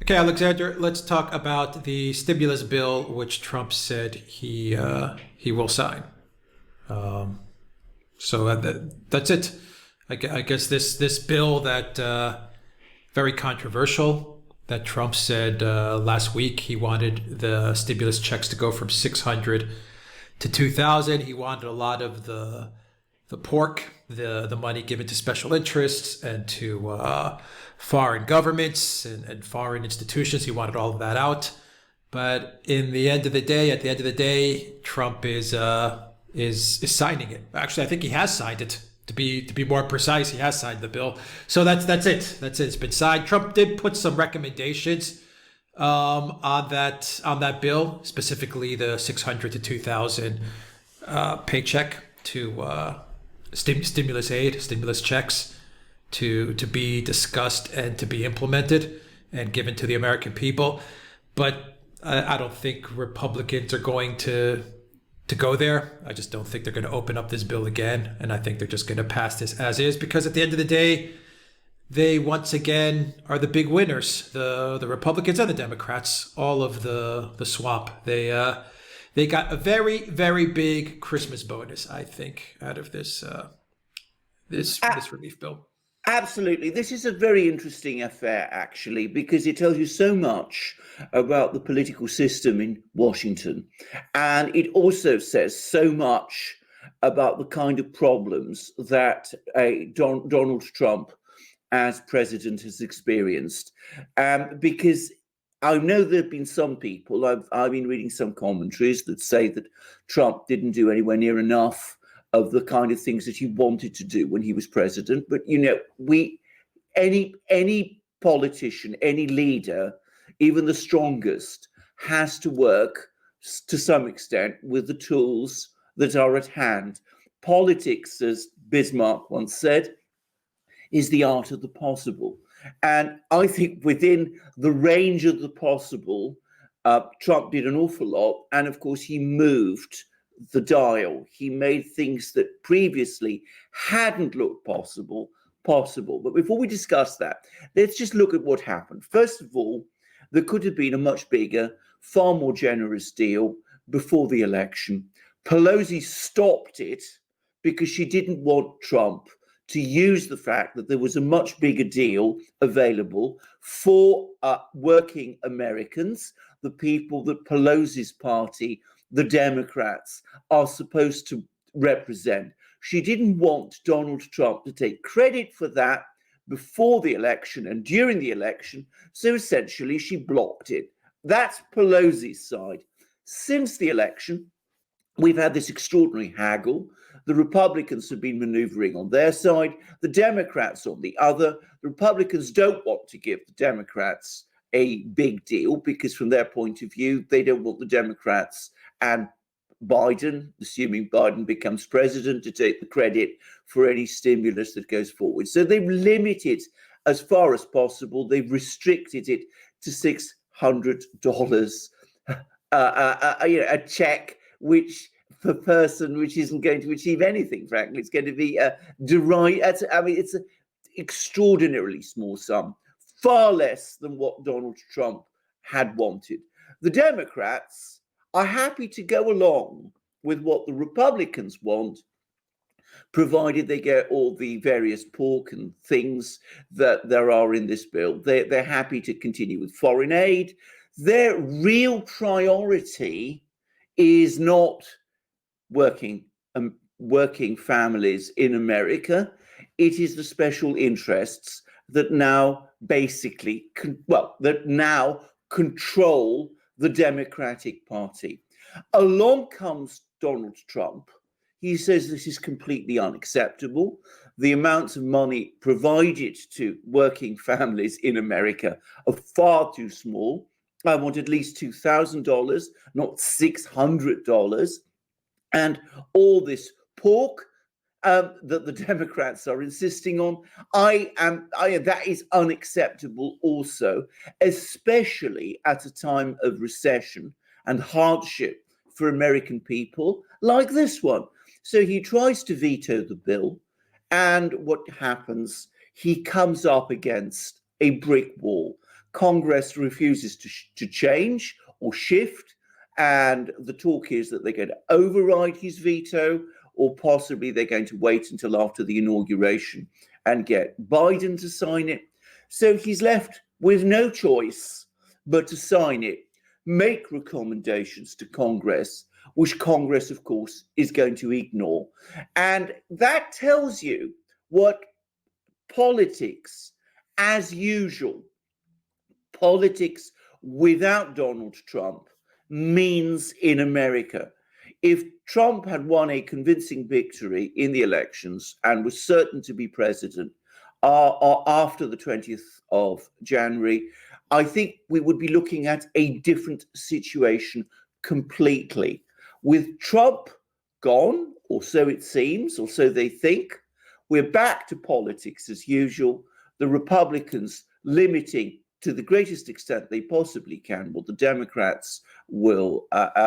Okay, Alexander, let's talk about the stimulus bill, which Trump said he will sign. Um, that's it. I guess this bill that very controversial that Trump said last week he wanted the stimulus checks to go from 600 to 2,000. He wanted a lot of the pork, the money given to special interests and to foreign governments and foreign institutions. He wanted all of that out. But in the end of the day, at the end of the day, Trump is signing it. Actually, I think he has signed it. To be more precise, he has signed the bill. So that's it. That's it. It's been signed. Trump did put some recommendations on that bill, specifically the 600 to 2,000 paycheck to stimulus aid, stimulus checks to be discussed and to be implemented and given to the American people. But I don't think Republicans are going to go there. I just don't think they're going to open up this bill again. And I think they're just going to pass this as is, because at the end of the day, they once again are the big winners. The Republicans and the Democrats, all of the swamp. They got a very, very big Christmas bonus, I think, out of this relief bill. Absolutely. This is a very interesting affair, actually, because it tells you so much about the political system in Washington. And it also says so much about the kind of problems that Donald Trump as president has experienced. Because I know there have been some people, I've been reading some commentaries that say that Trump didn't do anywhere near enough of the kind of things that he wanted to do when he was president. But, any politician, any leader, even the strongest, has to work to some extent with the tools that are at hand. Politics, as Bismarck once said, is the art of the possible. And I think within the range of the possible, Trump did an awful lot. And of course, he moved the dial. He made things that previously hadn't looked possible. But before we discuss that, let's just look at what happened. First of all, there could have been a much bigger, far more generous deal before the election. Pelosi stopped it because she didn't want Trump to use the fact that there was a much bigger deal available for working Americans, the people that Pelosi's party, the Democrats, are supposed to represent. She didn't want Donald Trump to take credit for that before the election and during the election, so essentially she blocked it. That's Pelosi's side. Since the election, we've had this extraordinary haggle. The Republicans have been maneuvering on their side, the Democrats on the other. The Republicans don't want to give the Democrats a big deal because from their point of view, they don't want the Democrats and Biden, assuming Biden becomes president, to take the credit for any stimulus that goes forward. So they've limited as far as possible. They've restricted it to $600, a check, which per person, which isn't going to achieve anything, frankly. It's going to be it's an extraordinarily small sum, far less than what Donald Trump had wanted. The Democrats are happy to go along with what the Republicans want, provided they get all the various pork and things that there are in this bill. They're happy to continue with foreign aid. Their real priority is not working families in America. It is the special interests that now control the Democratic Party. Along comes Donald Trump. He says this is completely unacceptable. The amounts of money provided to working families in America are far too small. I want at least $2,000, not $600. And all this pork that the Democrats are insisting on, that is unacceptable also, especially at a time of recession and hardship for American people like this one. So he tries to veto the bill, and what happens? He comes up against a brick wall. Congress refuses to change or shift, and the talk is that they're going to override his veto, or possibly they're going to wait until after the inauguration and get Biden to sign it. So he's left with no choice but to sign it, make recommendations to Congress, which Congress, of course, is going to ignore. And that tells you what politics, as usual, politics without Donald Trump means in America. If Trump had won a convincing victory in the elections and was certain to be president after the 20th of January, I think we would be looking at a different situation completely. With Trump gone, or so it seems, or so they think, we're back to politics as usual. The Republicans limiting to the greatest extent they possibly can what the Democrats will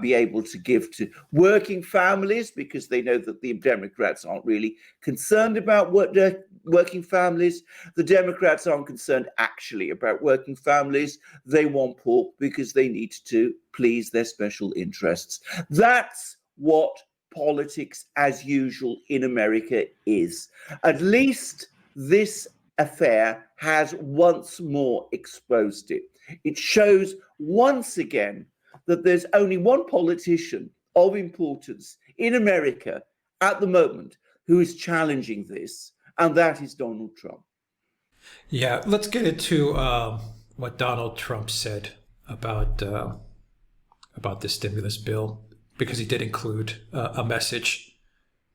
be able to give to working families, because they know that the Democrats aren't really concerned about working families. The Democrats aren't concerned actually about working families. They want pork because they need to please their special interests. That's what politics as usual in America is. At least this affair has once more exposed it. It shows once again that there's only one politician of importance in America at the moment who is challenging this, and that is Donald Trump. Yeah, let's get into what Donald Trump said about the stimulus bill, because he did include a message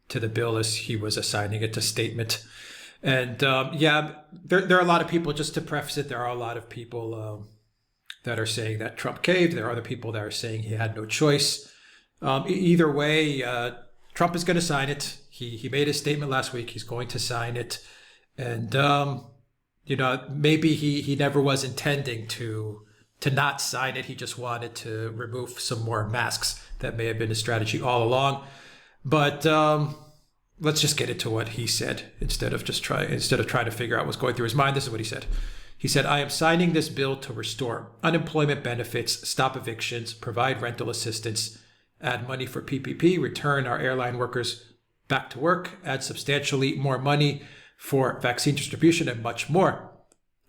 to the bill as he was assigning it to statement. And there are a lot of people, just to preface it, there are a lot of people that are saying that Trump caved. There are other people that are saying he had no choice. Either way, Trump is going to sign it. He made a statement last week. He's going to sign it. And, maybe he never was intending to not sign it. He just wanted to remove some more masks. That may have been a strategy all along. But let's just get into what he said instead of trying to figure out what's going through his mind. This is what he said. He said, "I am signing this bill to restore unemployment benefits, stop evictions, provide rental assistance, add money for PPP, return our airline workers back to work, add substantially more money for vaccine distribution, and much more.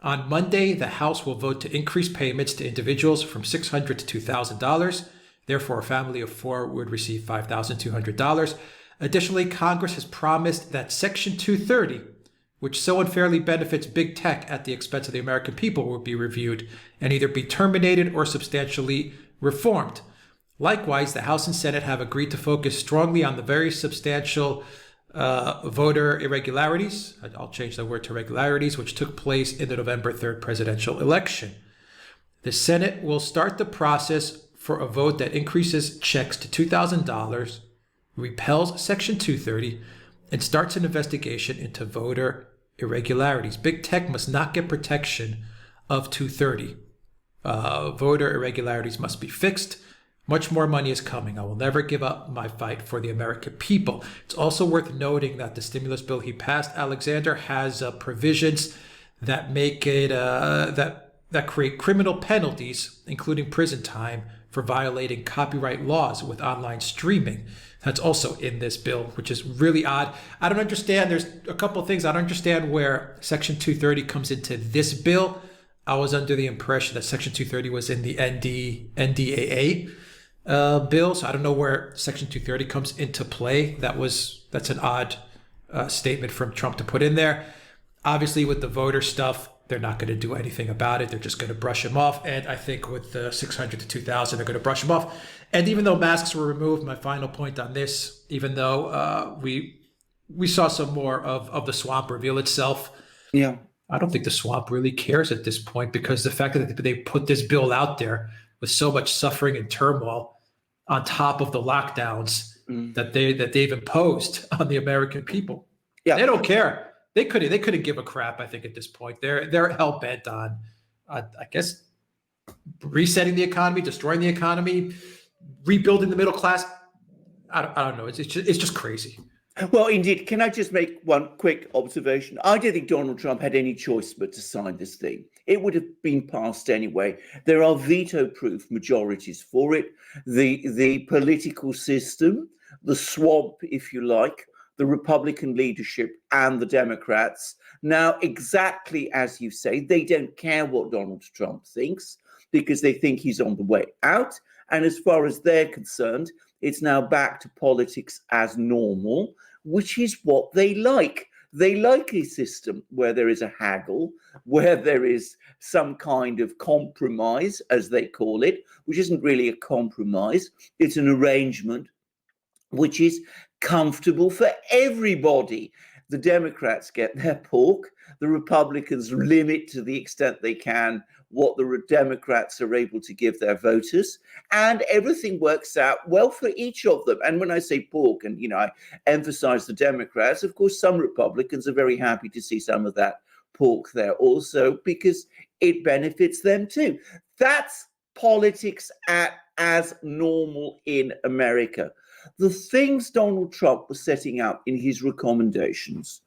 On Monday, the House will vote to increase payments to individuals from $600 to $2,000. Therefore, a family of four would receive $5,200. Additionally, Congress has promised that Section 230, which so unfairly benefits big tech at the expense of the American people, will be reviewed and either be terminated or substantially reformed. Likewise, the House and Senate have agreed to focus strongly on the very substantial voter irregularities, I'll change the word to regularities, which took place in the November 3rd presidential election. The Senate will start the process for a vote that increases checks to $2,000, repels Section 230, and starts an investigation into voter irregularities. Big tech must not get protection of 230. Voter irregularities must be fixed. Much more money is coming. I will never give up my fight for the American people." It's also worth noting that the stimulus bill he passed, Alexander, has provisions that make it that create criminal penalties, including prison time, for violating copyright laws with online streaming. That's also in this bill, which is really odd. I don't understand. There's a couple of things. I don't understand where Section 230 comes into this bill. I was under the impression that Section 230 was in the NDAA bill, so I don't know where Section 230 comes into play. That's an odd statement from Trump to put in there. Obviously, with the voter stuff, they're not going to do anything about it. They're just going to brush him off. And I think with the 600 to 2,000, they're going to brush him off. And even though masks were removed, my final point on this, even though we saw some more of the swamp reveal itself, yeah, I don't think the swamp really cares at this point, because the fact that they put this bill out there with so much suffering and turmoil on top of the lockdowns that they've imposed on the American people, they don't care. They couldn't give a crap. I think at this point they're hell bent on, I guess, resetting the economy, destroying the economy, rebuilding the middle class. I don't know. It's just crazy. Well, indeed. Can I just make one quick observation? I don't think Donald Trump had any choice but to sign this thing. It would have been passed anyway. There are veto-proof majorities for it. The political system, the swamp, if you like, the Republican leadership and the Democrats. Now, exactly as you say, they don't care what Donald Trump thinks because they think he's on the way out. And as far as they're concerned, it's now back to politics as normal, which is what they like. They like a system where there is a haggle, where there is some kind of compromise, as they call it, which isn't really a compromise. It's an arrangement which is comfortable for everybody. The Democrats get their pork. The Republicans limit to the extent they can what the Democrats are able to give their voters, and everything works out well for each of them. And when I say pork, and I emphasize the Democrats, of course, some Republicans are very happy to see some of that pork there also because it benefits them too. That's politics as normal in America. The things Donald Trump was setting out in his recommendations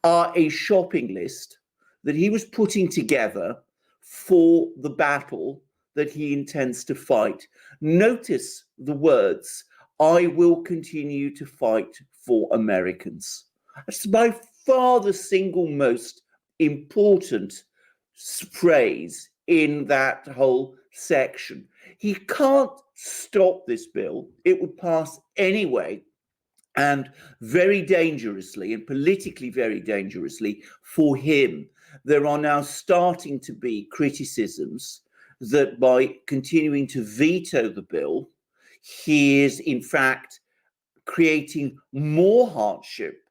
are a shopping list that he was putting together for the battle that he intends to fight. Notice the words, "I will continue to fight for Americans." That's by far the single most important phrase in that whole section. He can't stop this bill. It would pass anyway, and very dangerously, and politically very dangerously for him. There are now starting to be criticisms that by continuing to veto the bill, he is in fact creating more hardship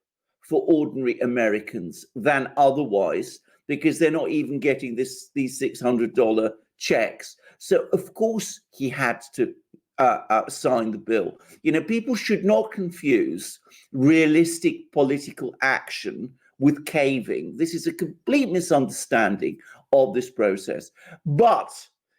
for ordinary Americans than otherwise, because they're not even getting these $600 checks. So of course he had to sign the bill. People should not confuse realistic political action with caving. This is a complete misunderstanding of this process. But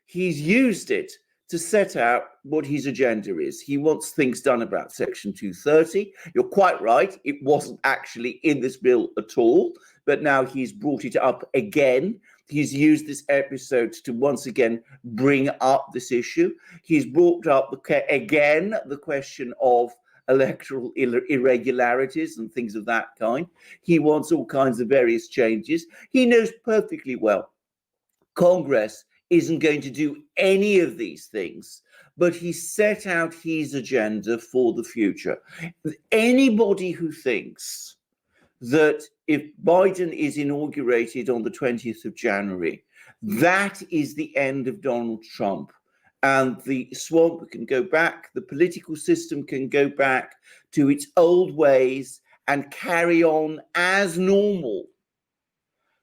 he's used it to set out what his agenda is. He wants things done about Section 230. You're quite right. It wasn't actually in this bill at all, but now he's brought it up again. He's used this episode to once again bring up this issue. He's brought up again the question of electoral irregularities and things of that kind. He wants all kinds of various changes. He knows perfectly well Congress isn't going to do any of these things, but he set out his agenda for the future. Anybody who thinks that if Biden is inaugurated on the 20th of January, that is the end of Donald Trump, and the swamp can go back, the political system can go back to its old ways and carry on as normal,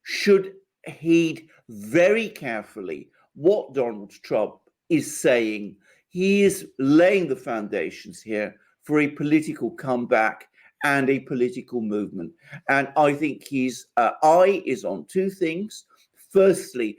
should heed very carefully what Donald Trump is saying. He is laying the foundations here for a political comeback and a political movement. And I think his eye is on two things. Firstly,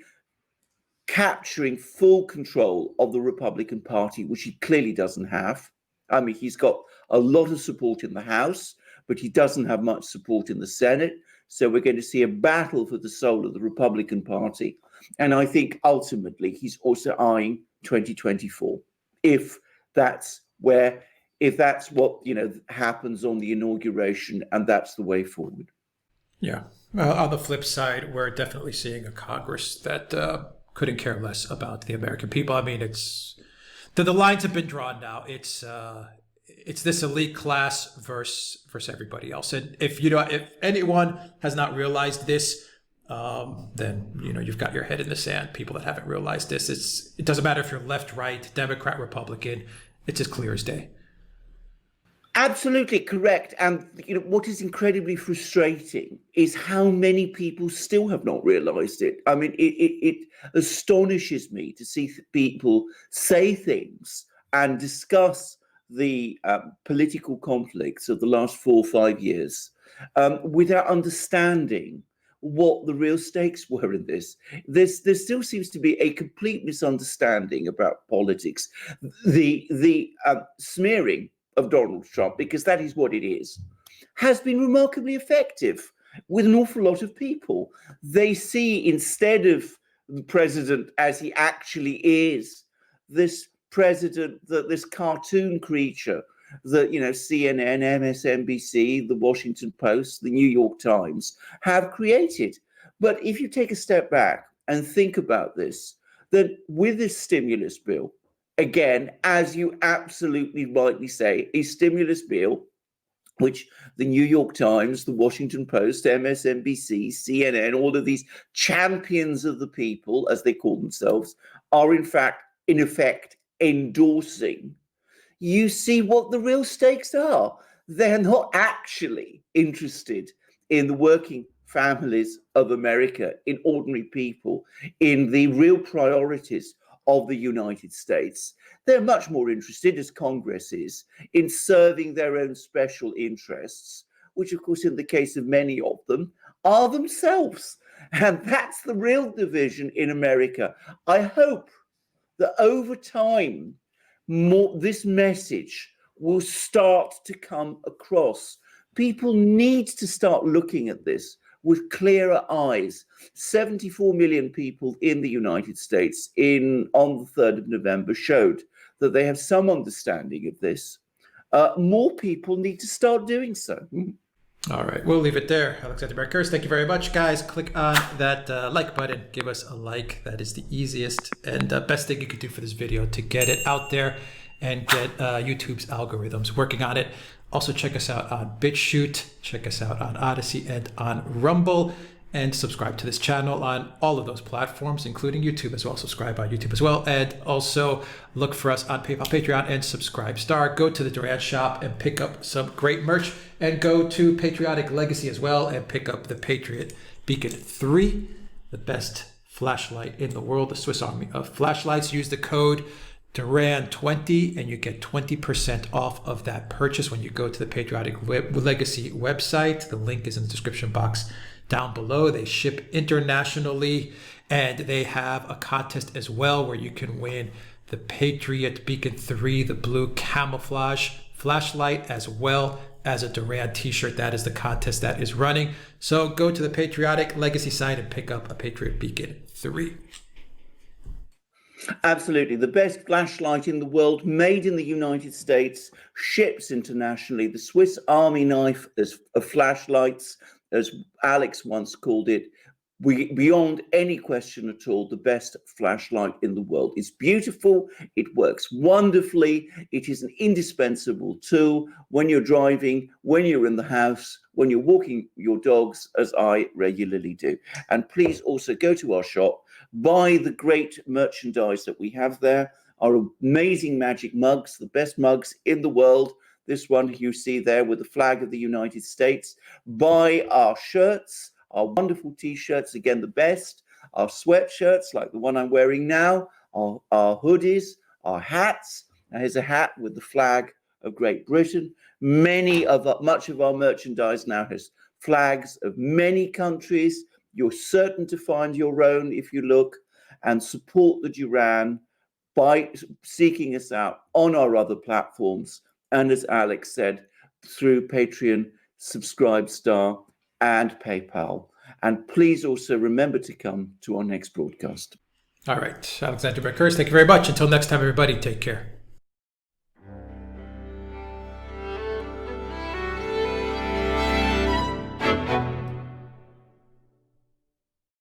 capturing full control of the Republican Party, which he clearly doesn't have. I mean, he's got a lot of support in the House, but he doesn't have much support in the Senate. So we're going to see a battle for the soul of the Republican Party. And I think ultimately he's also eyeing 2024, if that's what happens on the inauguration, and that's the way forward. Yeah. On the flip side, we're definitely seeing a Congress that couldn't care less about the American people. I mean, the lines have been drawn now. It's this elite class versus everybody else. And if anyone has not realized this, then you've got your head in the sand. People that haven't realized this, it doesn't matter if you're left, right, Democrat, Republican. It's as clear as day. Absolutely correct. And what is incredibly frustrating is how many people still have not realized it. I mean, it astonishes me to see people say things and discuss the political conflicts of the last 4 or 5 years without understanding what the real stakes were in this. There still seems to be a complete misunderstanding about politics. The smearing of Donald Trump, because that is what it is, has been remarkably effective with an awful lot of people. They see, instead of the president as he actually is, this president, this cartoon creature that, you know, CNN, MSNBC, the Washington Post, the New York Times have created. But if you take a step back and think about this, that with this stimulus bill, again, as you absolutely rightly say, a stimulus bill which the New York Times, the Washington Post, MSNBC, CNN, all of these champions of the people, as they call themselves, are in effect, endorsing. You see what the real stakes are. They're not actually interested in the working families of America, in ordinary people, in the real priorities of the United States. They're much more interested, as Congress is, in serving their own special interests, which, of course, in the case of many of them, are themselves. And that's the real division in America. I hope that over time, this message will start to come across. People need to start looking at this with clearer eyes. 74 million people in the United States on the 3rd of November showed that they have some understanding of this. More people need to start doing so. All right, we'll leave it there. Alexander Berkers, thank you very much, guys. Click on that like button. Give us a like. That is the easiest and best thing you could do for this video to get it out there and get YouTube's algorithms working on it. Also, check us out on BitChute. Check us out on Odyssey and on Rumble. And subscribe to this channel on all of those platforms, including YouTube as well. Subscribe on YouTube as well. And also look for us on PayPal, Patreon, and Subscribestar. Go to the Duran shop and pick up some great merch. And go to Patriotic Legacy as well and pick up the Patriot Beacon 3, the best flashlight in the world, the Swiss Army of flashlights. Use the code Duran20 and you get 20% off of that purchase when you go to the Patriotic Legacy website. The link is in the description box down below. They ship internationally and they have a contest as well where you can win the Patriot Beacon 3, the blue camouflage flashlight, as well as a Duran t-shirt. That is the contest that is running. So go to the Patriotic Legacy site and pick up a Patriot Beacon 3. Absolutely. The best flashlight in the world, made in the United States, ships internationally. The Swiss Army knife of flashlights, as Alex once called it, beyond any question at all, the best flashlight in the world. It's beautiful. It works wonderfully. It is an indispensable tool when you're driving, when you're in the house, when you're walking your dogs, as I regularly do. And please also go to our shop, buy the great merchandise that we have there, our amazing magic mugs, the best mugs in the world. This one you see there with the flag of the United States. Buy our shirts, our wonderful t-shirts, again, the best, our sweatshirts like the one I'm wearing now, our hoodies, our hats. Now, here's a hat with the flag of Great Britain. Much of our merchandise now has flags of many countries. You're certain to find your own if you look, and support the Duran by seeking us out on our other platforms. And as Alex said, through Patreon, Subscribestar, and PayPal. And please also remember to come to our next broadcast. All right, Alexander Berkers, thank you very much. Until next time, everybody, take care.